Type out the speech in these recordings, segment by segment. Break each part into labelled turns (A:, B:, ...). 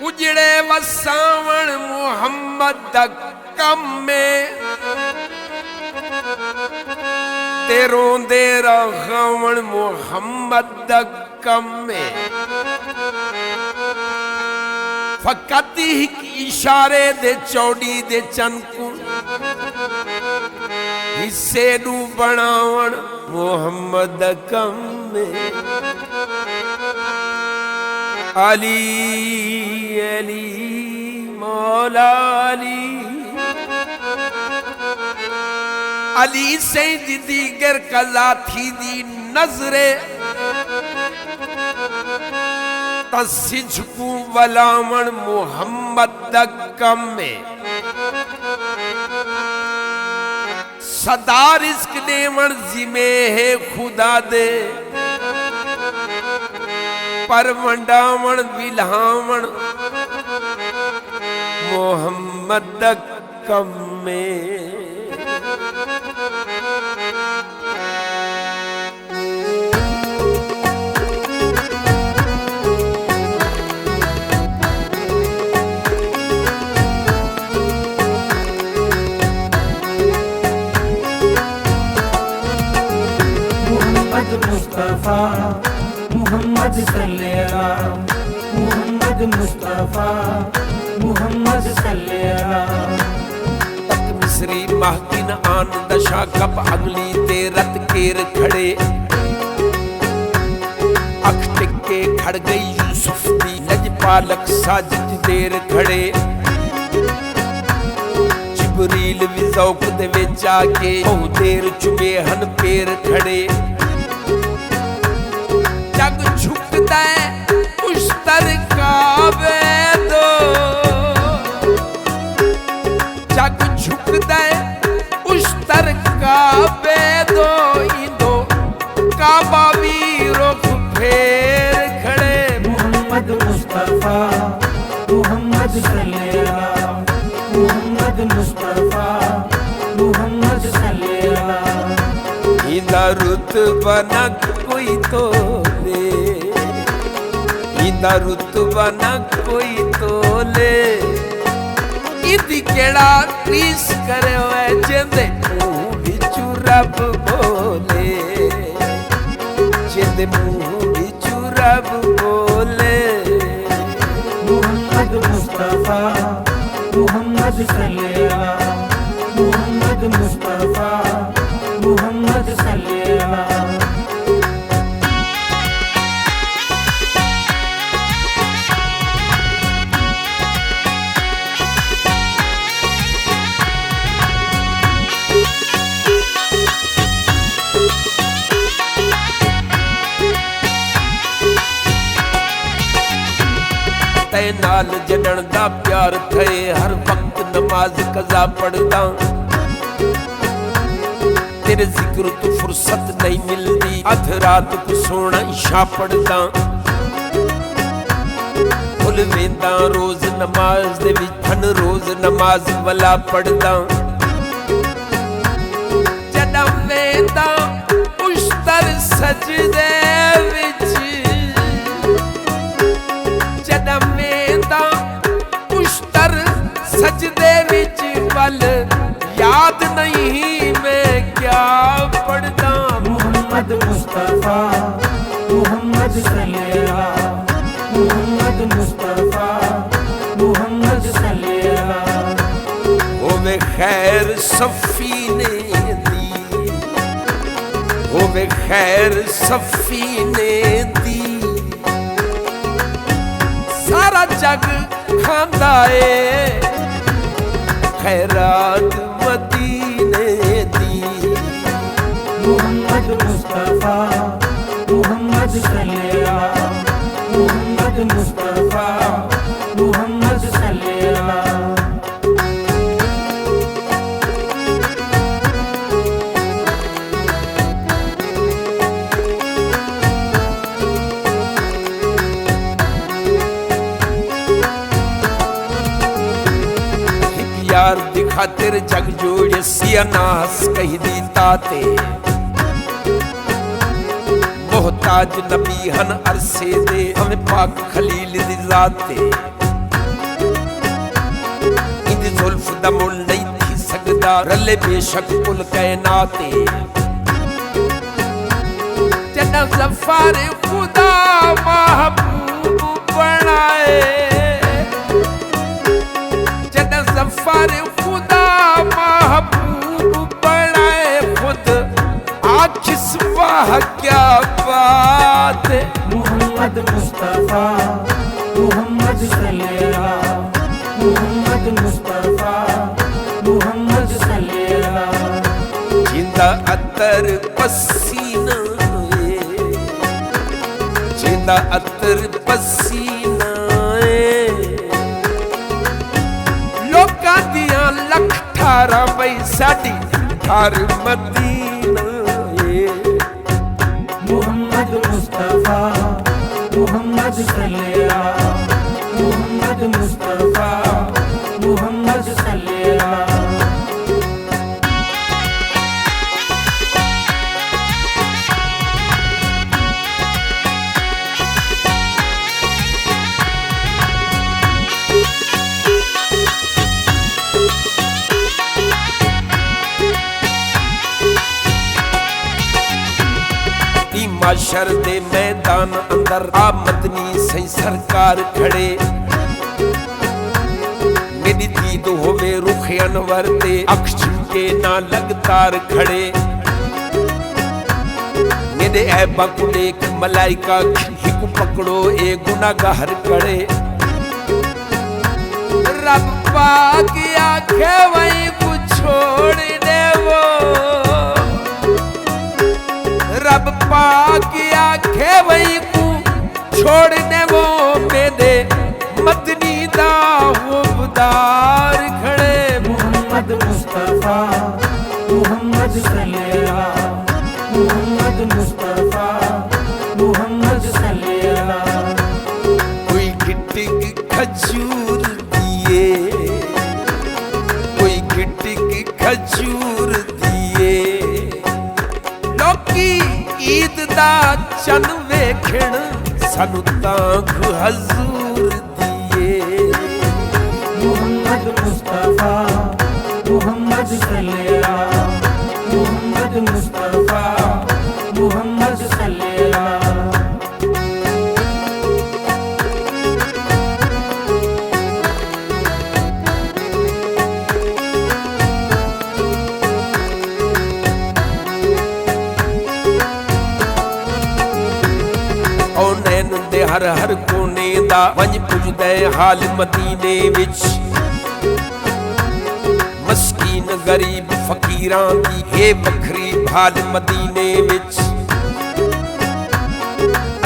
A: उजड़े वसावण मुहम्मद कम में तेरों दे रखावण मुहम्मद कम में फकत ही इशारे दे चौड़ी दे चनकू हिस्से नू बनावण मुहम्मद कम में अली अली मौला अली से दीगर कजा थी दी नजरे तसिझकू वलावण मुहम्मद कम में सदा रिस्क देवण जिमे है खुदा दे पर वंडावण विल्हावण मुहम्मद कम में
B: मुस्तफा मुहम्मद सल्लल्लाहु मुहम्मद मुस्तफा मुहम्मद सल्लल्लाहु
A: तक मिस्री महकिन आन दशा कब अगली ते रत केर खड़े अख टिके खड़ गई यूसुफ दी लजपालक साजिद देर खड़े जिबरील भी ज़ौक़ दे विच आके बहु देर चुमे हन पैर खड़े जग झुकदा है उस तर काबे दो जग झुकदा है उस तर काबे दो इंदो काबा भी रुख फेर खड़े
B: मुहम्मद मुस्तफा मुहम्मद सल्लल्लाहु मुहम्मद मुस्तफा मुहम्मद सल्लल्लाहु
A: इंदा रुतबा न कोई तोले इंदा रुतबा न कोई तोले इदी केड़ा रीस करे हुए जिंदे मुंह बिचू रब बोले जिंदे मुंह बिचू रब बोले
B: मुहम्मद मुस्तफा मुहम्मद सल्लल्लाहु मुहम्मद मुस्तफा मुहम्मद सल्लल्लाहु
A: ते नाल जड़न दा प्यार थे हर वक्त नमाज कज़ा पढ़दा तेरे जिक्र तो फुर्सत नहीं मिलती अध रात को सोना इशा पढ़दा भुल वेंदा रोज नमाज दे विच हन रोज नमाज वाला पढ़दा जदम वेंदा उस तर सजदे विच जदम वेंदा उस तर सजदे विच वल याद नहीं मैं क्या पढ़दा
B: मुहम्मद मुस्तफा मुहम्मद सल्लल्लाहु मुहम्मद मुस्तफा मुहम्मद सल्लल्लाहु
A: होवे खैर सफीने दी होवे खैर सफीने दी सारा जग खांदा है खैरात मदीने दी
B: मुहम्मद मुस्तफा मुहम्मद सल्लल्लाहु मुहम्मद मुस्तफा मुहम्मद सल्लल्लाहु
A: यार दिखा तेरे जग जोड़ सिया नास कही दी ताते ताज नबी हन अरसे दे हमें पाक खलील दी जात ते इंदी जुल्फ दा मुल नहीं थी सकदा रले बेशक कुल कायनाते जना ज़फ़र खुदा महबूब बनाए जना ज़फ़र खुदा महबूब बनाए खुद आखिस वाह क्या बात है
B: मोहम्मद मुस्तफा मोहम्मद सल्लल्लाह मोहम्मद मुस्तफा मोहम्मद सल्लल्लाह
A: जिंदा अतर पसीना जिंदा अतर पसीना लोकां दियां लख 18 बई साडी हर मदीना
B: मोहम्मद मुस्तफा मोहम्मद सल्लल्लाह मोहम्मद मुस्तफा मोहम्मद सल्लल्लाह
A: माशर दे मैदान अंदर आमदनी सही सरकार खड़े मेरी दीद होवे रुख अनवर ते अख झुके ना लगतार खड़े मेरे ऐबा को देख मलाइका हिक पकड़ो ए गुनाहगार खड़े रब पाक आखे वही कुछ छोड़ दे वो रब पाक आखे वही को छोड़ दे वो मेरे मदनी दा हुबदार खड़े
B: मोहम्मद मुस्तफा मोहम्मद सल्लल्लाह मोहम्मद मुस्तफा मोहम्मद सल्लल्लाह
A: कोई गिट्टिक खजूर दिए कोई गिट्टिक खजूर दिए लोकी ईद दा चन वेखण सानू तां हजूर दिए
B: मोहम्मद मुस्तफा मोहम्मद सल्लल्लाह मोहम्मद मुस्तफा मोहम्मद सल्लल्लाह
A: दे हर हर कोने दा वंज पुजदे हाल मदीने विच मस्कीन गरीब फकीरां दी हे बखरी भाल मदीने विच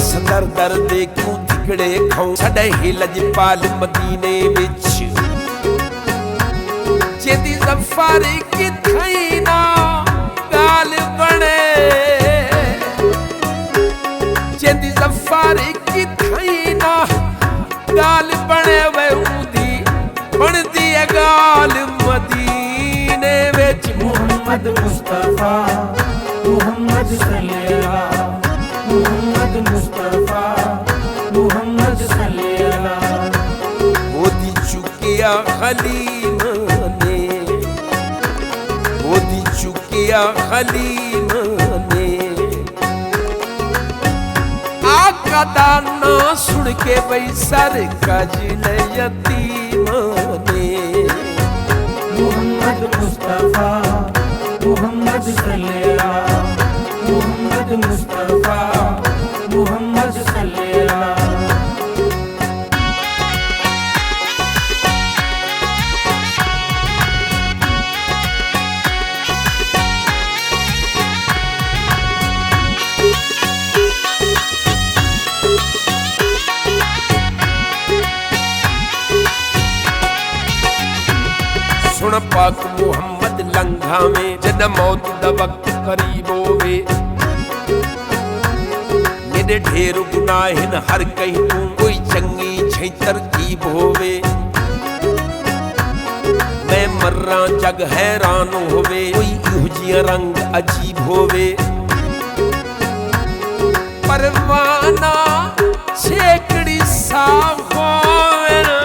A: असदर दर्दे क्यों तिकड़े खाऊं सड़े ही लजपाल मदीने विच जेदी ज़फ़र की थई ना गाल बने जेदी ज़फ़र की थई ना गाल बने वे उदी बनदी है गाल मदीने विच
B: मोहम्मद मुस्तफा मोहम्मद सल्लल्लाह मोहम्मद मुस्तफा मोहम्मद सल्लल्लाह
A: मोदी चुकिया खलीमा ने मोदी चुकिया खलीमा ने आका दा ना सुन के बई सर कजल यतीमा ने
B: मोहम्मद मुस्तफा मोहम्मद सल्लल्लाह मोहम्मद मुस्तफा मोहम्मद सल्लल्लाह
A: सुन पाक मुहम्मद लंघा में जद मौत दा वक्त करीब होवे मेरे ढेर गुनाहिन हर कहीं तू कोई चंगी छई तरकीब होवे मैं मर्रा जग हैरान होवे कोई इहो जिया रंग अजीब होवे ਪਰਵਾਨਾ ਛੇਕੜੀ ਸਾਫ ਹੋਵੇ ਨਾ,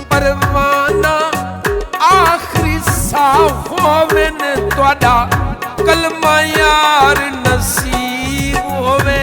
A: ਪਰਵਾਨਾ ਆਖਰੀ ਸਾਫ ਹੋਵੇ ਨਾ, ਤੁਹਾਡਾ ਕਲਮਾ ਯਾਰ ਨਸੀਬ ਹੋਵੇ